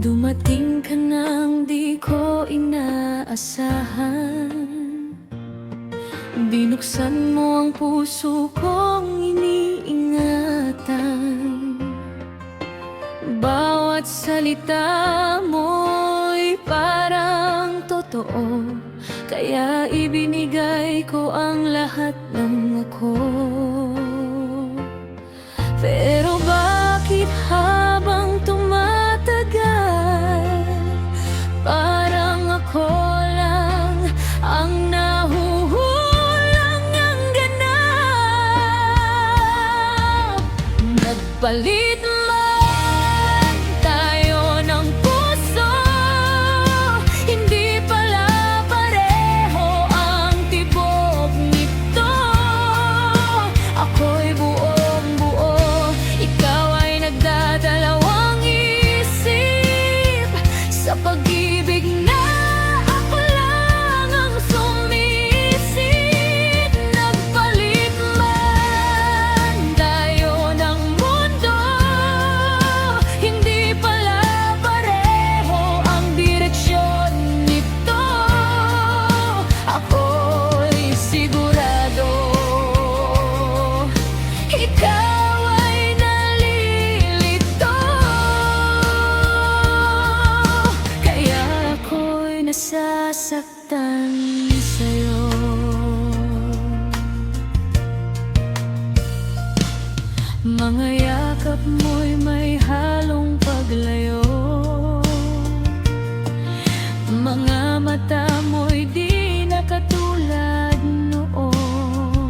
Dumating ka nang di ko inaasahan. Binuksan mo ang puso kong iniingatan. Bawat salita mo'y parang totoo, kaya ibinigay ko ang lahat ng ako. Pero bakit habang tumatagal, parang ako lang ang nahuhulang ng ganap? Nagpalit man tayo ng puso, hindi pala pareho ang tibok nito. Ako'y buong buo, ikaw ay nagdadalawang isip. Sa pag-ibig na ako lang ang sumisid. Nagpalit man tayo ng mundo, hindi pala pareho ang direksyon nito. Ako'y sigurado ikaw ay nalilito, kaya ako'y nasasaktan sa'yo. Mga yakap mo'y may halong paglayo, mga mata mo'y di na katulad noon.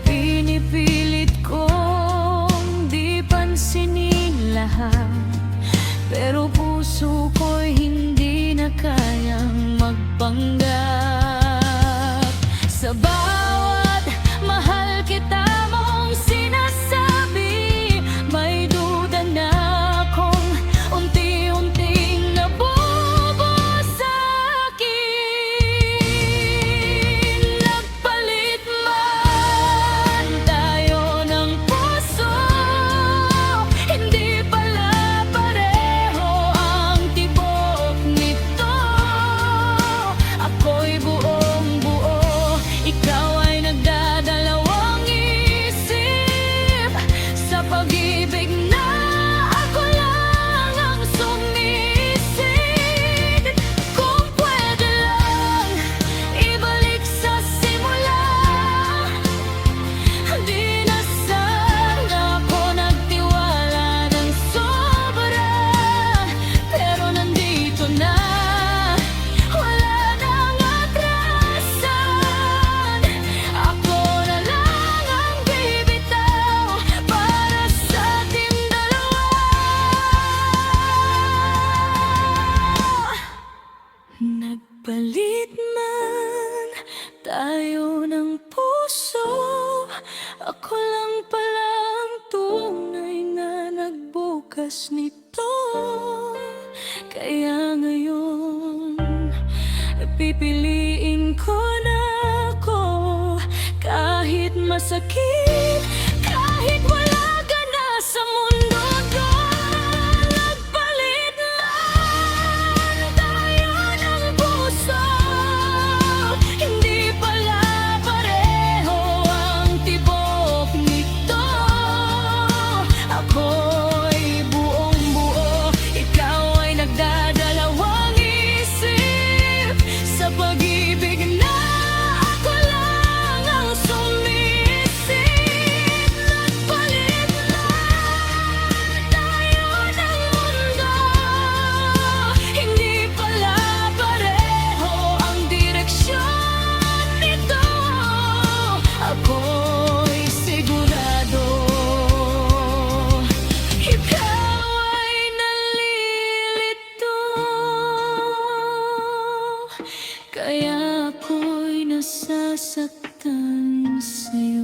Pinipilit kong di pansinin lahat, pero puso ko'y hindi na kayang magpanggap. Sa bawat mahal kita mong sinasabi, may duda na akong unti-unting nabubuo sa'kin. Nagpalit man tayo ng puso, hindi pala pareho ang tibok nito. Ako'y buong buo, ikaw ay nagdadalawang isip. Sa pag-ibig na ako lang ang sumisid. Kung pwede lang ibalik sa simula, di na sana ako nagtiwala ng sobra. Pero nandito na, wala nang atrasan. Ako na lang ang bibitaw para sa ating dalawa. Nagpalit man tayo ng puso, ako lang pala ang tunay na nagbukas nito. Kaya ngayon, pipiliin ko na ako, kahit masakit, kahit wala ka na sa mundo ko. Nagpalit man tayo ng puso, hindi pala pareho ang tibok nito. Ako'y buong buo, ikaw ay nagdadalawang isip. Sa pag-ibig na ako lang ang sumisid. Nagpalit Kaya ako'y nasasaktan sa'yo.